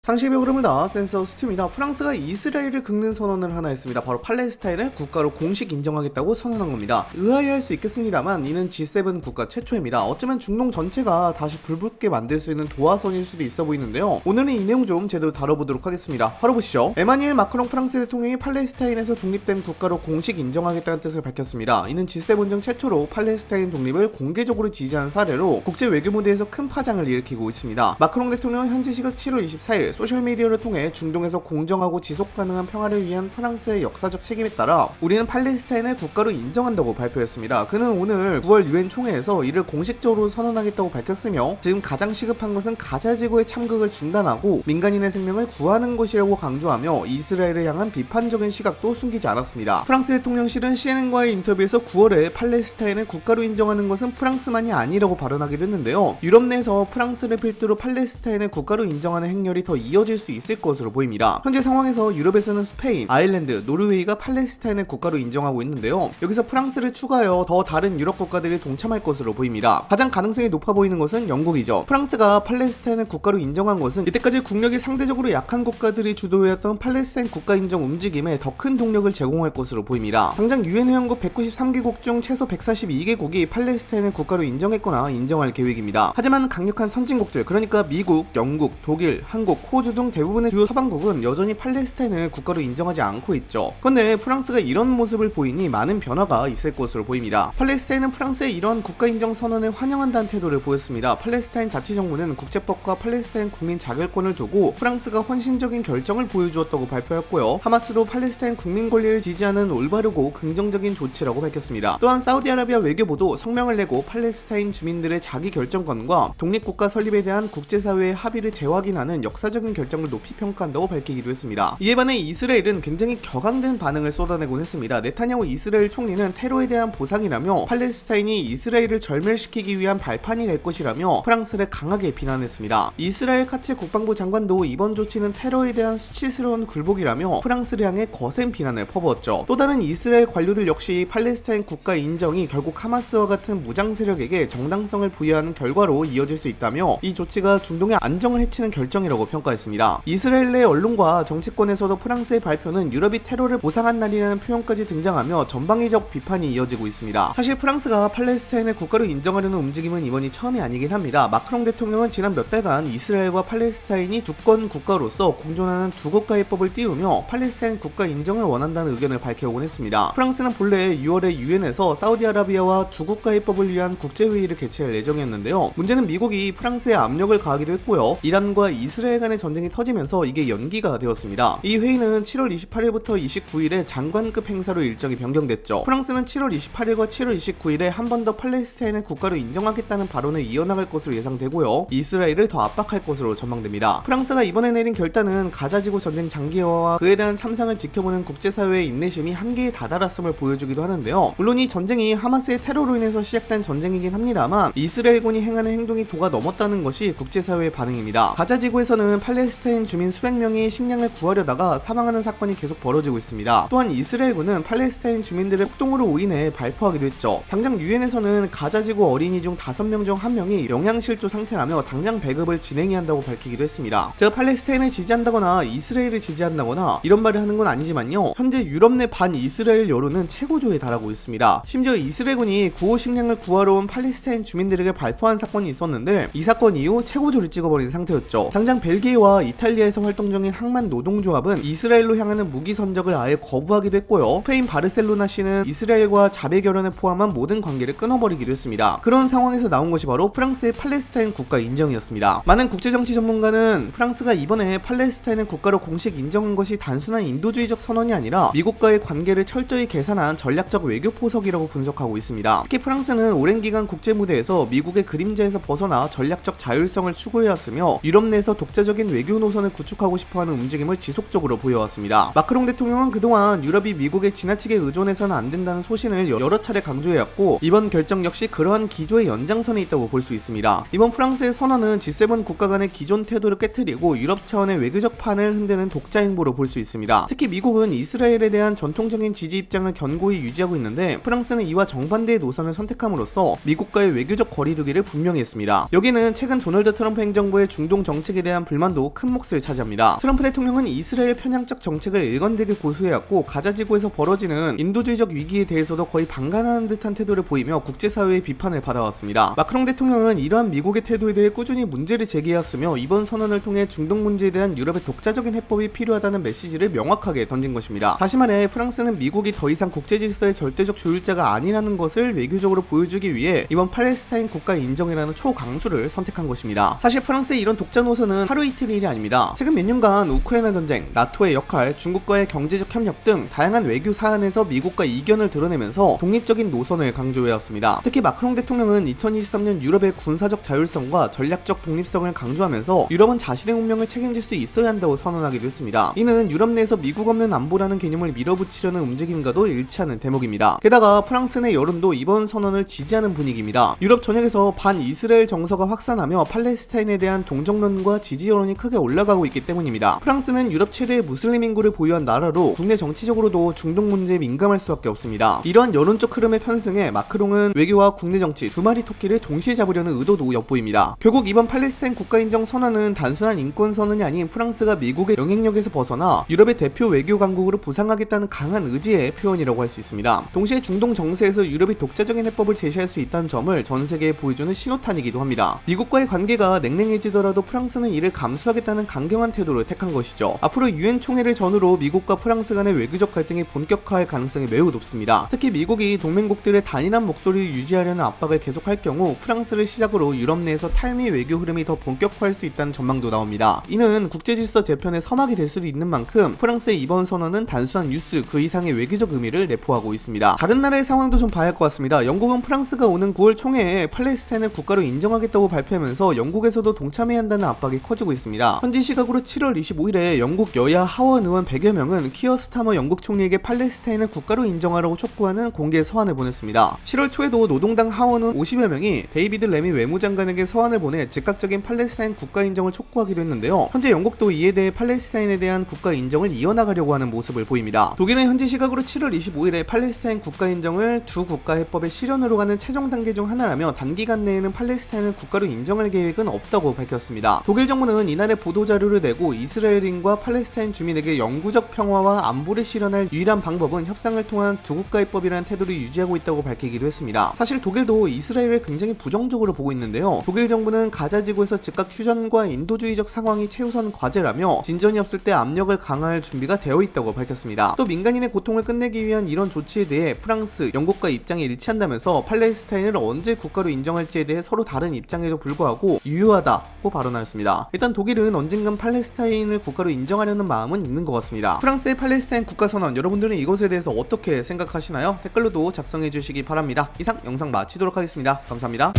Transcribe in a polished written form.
상식의 흐름을 다 센서 스튜입니다. 프랑스가 이스라엘을 긁는 선언을 하나 했습니다. 바로 팔레스타인을 국가로 공식 인정하겠다고 선언한 겁니다. 의아해할 수 있겠습니다만 이는 G7 국가 최초입니다. 어쩌면 중동 전체가 다시 불붙게 만들 수 있는 도화선일 수도 있어 보이는데요. 오늘은 이 내용 좀 제대로 다뤄보도록 하겠습니다. 바로 보시죠. 에마니엘 마크롱 프랑스 대통령이 팔레스타인에서 독립된 국가로 공식 인정하겠다는 뜻을 밝혔습니다. 이는 G7 중 최초로 팔레스타인 독립을 공개적으로 지지하는 사례로 국제 외교 무대에서 큰 파장을 일으키고 있습니다. 마크롱 대통령은 현지 시각 7월 24일 소셜미디어를 통해 중동에서 공정하고 지속가능한 평화를 위한 프랑스의 역사적 책임에 따라 우리는 팔레스타인을 국가로 인정한다고 발표했습니다. 그는 오늘 9월 유엔 총회에서 이를 공식적으로 선언하겠다고 밝혔으며 지금 가장 시급한 것은 가자지구의 참극을 중단하고 민간인의 생명을 구하는 것이라고 강조하며 이스라엘을 향한 비판적인 시각도 숨기지 않았습니다. 프랑스 대통령실은 CNN과의 인터뷰에서 9월에 팔레스타인을 국가로 인정하는 것은 프랑스만이 아니라고 발언하기도 했는데요. 유럽 내에서 프랑스를 필두로 팔레스타인을 국가로 인정하는 행렬이 더 이어질 수 있을 것으로 보입니다. 현재 상황에서 유럽에서는 스페인, 아일랜드, 노르웨이가 팔레스타인을 국가로 인정하고 있는데요. 여기서 프랑스를 추가하여 더 다른 유럽 국가들이 동참할 것으로 보입니다. 가장 가능성이 높아 보이는 것은 영국이죠. 프랑스가 팔레스타인을 국가로 인정한 것은 이때까지 국력이 상대적으로 약한 국가들이 주도해왔던 팔레스타인 국가 인정 움직임에 더 큰 동력을 제공할 것으로 보입니다. 당장 유엔 회원국 193개국 중 최소 142개국이 팔레스타인을 국가로 인정했거나 인정할 계획입니다. 하지만 강력한 선진국들, 그러니까 미국, 영국, 독일, 한국, 호주 등 대부분의 주요 서방국은 여전히 팔레스타인을 국가로 인정하지 않고 있죠. 그런데 프랑스가 이런 모습을 보이니 많은 변화가 있을 것으로 보입니다. 팔레스타인은 프랑스의 이런 국가 인정 선언에 환영한다는 태도를 보였습니다. 팔레스타인 자치정부는 국제법과 팔레스타인 국민 자결권을 두고 프랑스가 헌신적인 결정을 보여주었다고 발표했고요. 하마스도 팔레스타인 국민 권리를 지지하는 올바르고 긍정적인 조치라고 밝혔습니다. 또한 사우디아라비아 외교부도 성명을 내고 팔레스타인 주민들의 자기 결정권과 독립국가 설립에 대한 국제사회의 합의를 재확인하는 역사적인 결정을 높이 평가한다고 밝히기도 했습니다. 이에 반해 이스라엘은 굉장히 격앙된 반응을 쏟아내곤 했습니다. 네타냐후 이스라엘 총리는 테러에 대한 보상이라며 팔레스타인이 이스라엘을 절멸시키기 위한 발판이 될 것이라며 프랑스를 강하게 비난했습니다. 이스라엘 카츠 국방부 장관도 이번 조치는 테러에 대한 수치스러운 굴복이라며 프랑스를 향해 거센 비난을 퍼부었죠. 또 다른 이스라엘 관료들 역시 팔레스타인 국가 인정이 결국 하마스와 같은 무장 세력에게 정당성을 부여하는 결과로 이어질 수 있다며 이 조치가 중동의 안정을 해치는 결정이라고 평가했습니다. 이스라엘 내 언론과 정치권에서도 프랑스의 발표는 유럽이 테러를 보상한 날이라는 표현까지 등장하며 전방위적 비판이 이어지고 있습니다. 사실 프랑스가 팔레스타인을 국가로 인정하려는 움직임은 이번이 처음이 아니긴 합니다. 마크롱 대통령은 지난 몇 달간 이스라엘과 팔레스타인이 주권 국가로서 공존하는 두 국가의 법을 띄우며 팔레스타인 국가 인정을 원한다는 의견을 밝혀오곤 했습니다. 프랑스는 본래 6월에 유엔에서 사우디아라비아와 두 국가의 법을 위한 국제회의를 개최할 예정이었는데요. 문제는 미국이 프랑스에 압력을 가하기도 했고요. 이란과 이스라엘 간의 전쟁이 터지면서 이게 연기가 되었습니다. 이 회의는 7월 28일부터 29일에 장관급 행사로 일정이 변경됐죠. 프랑스는 7월 28일과 7월 29일에 한 번 더 팔레스타인을 국가로 인정하겠다는 발언을 이어나갈 것으로 예상되고요. 이스라엘을 더 압박할 것으로 전망됩니다. 프랑스가 이번에 내린 결단은 가자지구 전쟁 장기화와 그에 대한 참상을 지켜보는 국제사회의 인내심이 한계에 다다랐음을 보여주기도 하는데요. 물론 이 전쟁이 하마스의 테러로 인해서 시작된 전쟁이긴 합니다만 이스라엘군이 행하는 행동이 도가 넘었다는 것이 국제사회의 반응입니다. 가자지구에서는 팔레스타인 주민 수백 명이 식량을 구하려다가 사망하는 사건이 계속 벌어지고 있습니다. 또한 이스라엘군은 팔레스타인 주민들의 폭동으로 인해 발포하기도 했죠. 당장 유엔에서는 가자지구 어린이 중 5명 중 1명이 영양실조 상태라며 당장 배급을 진행해야 한다고 밝히기도 했습니다. 제가 팔레스타인을 지지한다거나 이스라엘을 지지한다거나 이런 말을 하는 건 아니지만요. 현재 유럽 내 반 이스라엘 여론은 최고조에 달하고 있습니다. 심지어 이스라엘군이 구호 식량을 구하러 온 팔레스타인 주민들에게 발포한 사건이 있었는데 이 사건 이후 최고조를 찍어버린 상태였죠. 당장 벨기에와 이탈리아에서 활동 중인 항만 노동조합은 이스라엘로 향하는 무기 선적을 아예 거부하기도 했고요. 스페인 바르셀로나시는 이스라엘과 자배 결연을 포함한 모든 관계를 끊어버리기도 했습니다. 그런 상황에서 나온 것이 바로 프랑스의 팔레스타인 국가 인정이었습니다. 많은 국제정치 전문가는 프랑스가 이번에 팔레스타인을 국가로 공식 인정한 것이 단순한 인도주의적 선언이 아니라 미국과의 관계를 철저히 계산한 전략적 외교 포석이라고 분석하고 있습니다. 특히 프랑스는 오랜 기간 국제 무대에서 미국의 그림자에서 벗어나 전략적 자율성을 추구해왔으며 유럽 내에서 독자적인 외교 노선을 구축하고 싶어하는 움직임을 지속적으로 보여왔습니다. 마크롱 대통령은 그동안 유럽이 미국에 지나치게 의존해서는 안 된다는 소신을 여러 차례 강조해왔고 이번 결정 역시 그러한 기조의 연장선에 있다고 볼 수 있습니다. 이번 프랑스의 선언은 G7 국가 간의 기존 태도를 깨트리고 유럽 차원의 외교적 판을 흔드는 독자 행보로 볼 수 있습니다. 특히 미국은 이스라엘에 대한 전통적인 지지 입장을 견고히 유지하고 있는데 프랑스는 이와 정반대의 노선을 선택함으로써 미국과의 외교적 거리두기를 분명히 했습니다. 여기는 최근 도널드 트럼프 행정부의 중동 정책에 대한 불만 불안도 큰 몫을 차지합니다. 트럼프 대통령은 이스라엘 편향적 정책을 일관되게 고수해왔고 가자지구에서 벌어지는 인도주의적 위기에 대해서도 거의 방관하는 듯한 태도를 보이며 국제사회의 비판을 받아왔습니다. 마크롱 대통령은 이러한 미국의 태도에 대해 꾸준히 문제를 제기해왔으며 이번 선언을 통해 중동 문제에 대한 유럽의 독자적인 해법이 필요하다는 메시지를 명확하게 던진 것입니다. 다시 말해 프랑스는 미국이 더 이상 국제질서의 절대적 조율자가 아니라는 것을 외교적으로 보여주기 위해 이번 팔레스타인 국가 인정이라는 초강수를 선택한 것입니다. 사실 프랑스의 이런 독자 노선은 하루 이틀 일이 아닙니다. 최근 몇 년간 우크라이나 전쟁, 나토의 역할, 중국과의 경제적 협력 등 다양한 외교 사안에서 미국과 이견을 드러내면서 독립적인 노선을 강조해왔습니다. 특히 마크롱 대통령은 2023년 유럽의 군사적 자율성과 전략적 독립성을 강조하면서 유럽은 자신의 운명을 책임질 수 있어야 한다고 선언하기도 했습니다. 이는 유럽 내에서 미국 없는 안보라는 개념을 밀어붙이려는 움직임과도 일치하는 대목입니다. 게다가 프랑스 내 여론도 이번 선언을 지지하는 분위기입니다. 유럽 전역에서 반이스라엘 정서가 확산하며 팔레스타인에 대한 동정론과 지지 여론이 크게 올라가고 있기 때문입니다. 프랑스는 유럽 최대의 무슬림 인구를 보유한 나라로 국내 정치적으로도 중동 문제에 민감할 수밖에 없습니다. 이러한 여론적 흐름의 편승에 마크롱은 외교와 국내 정치 두 마리 토끼를 동시에 잡으려는 의도도 엿보입니다. 결국 이번 팔레스타인 국가 인정 선언은 단순한 인권 선언이 아닌 프랑스가 미국의 영향력에서 벗어나 유럽의 대표 외교 강국으로 부상하겠다는 강한 의지의 표현이라고 할 수 있습니다. 동시에 중동 정세에서 유럽이 독자적인 해법을 제시할 수 있다는 점을 전 세계에 보여주는 신호탄이기도 합니다. 미국과의 관계가 냉랭해지더라도 프랑스는 이를 감수하겠다는 강경한 태도를 택한 것이죠. 앞으로 유엔 총회를 전후로 미국과 프랑스 간의 외교적 갈등이 본격화할 가능성이 매우 높습니다. 특히 미국이 동맹국들의 단일한 목소리를 유지하려는 압박을 계속할 경우 프랑스를 시작으로 유럽 내에서 탈미 외교 흐름이 더 본격화할 수 있다는 전망도 나옵니다. 이는 국제질서 재편의 서막이 될 수도 있는 만큼 프랑스의 이번 선언은 단순한 뉴스 그 이상의 외교적 의미를 내포하고 있습니다. 다른 나라의 상황도 좀 봐야 할 것 같습니다. 영국은 프랑스가 오는 9월 총회에 팔레스타인을 국가로 인정하겠다고 발표하면서 영국에서도 동참해야 한다는 압박이 커지고 있습니다. 현지 시각으로 7월 25일에 영국 여야 하원 의원 100여 명은 키어 스타머 영국 총리에게 팔레스타인을 국가로 인정하라고 촉구하는 공개 서한을 보냈습니다. 7월 초에도 노동당 하원은 50여 명이 데이비드 레미 외무장관에게 서한을 보내 즉각적인 팔레스타인 국가 인정을 촉구하기도 했는데요. 현재 영국도 이에 대해 팔레스타인에 대한 국가 인정을 이어나가려고 하는 모습을 보입니다. 독일은 현지 시각으로 7월 25일에 팔레스타인 국가 인정을 두 국가 해법의 실현으로 가는 최종 단계 중 하나라며 단기간 내에는 팔레스타인을 국가로 인정할 계획은 없다고 밝혔습니다. 독일 정부는 이날의 보도자료를 내고 이스라엘인과 팔레스타인 주민에게 영구적 평화와 안보를 실현할 유일한 방법은 협상을 통한 두 국가 해법이라는 태도를 유지하고 있다고 밝히기도 했습니다. 사실 독일도 이스라엘을 굉장히 부정적으로 보고 있는데요. 독일 정부는 가자지구에서 즉각 휴전과 인도주의적 상황이 최우선 과제라며 진전이 없을 때 압력을 강화할 준비가 되어 있다고 밝혔습니다. 또 민간인의 고통을 끝내기 위한 이런 조치에 대해 프랑스, 영국과 입장이 일치한다면서 팔레스타인을 언제 국가로 인정할지에 대해 서로 다른 입장에도 불구하고 유효하다고 발언하였습니다. 일단 독일은 언젠간 팔레스타인을 국가로 인정하려는 마음은 있는 것 같습니다. 프랑스의 팔레스타인 국가 선언, 여러분들은 이것에 대해서 어떻게 생각하시나요? 댓글로도 작성해 주시기 바랍니다. 이상 영상 마치도록 하겠습니다. 감사합니다.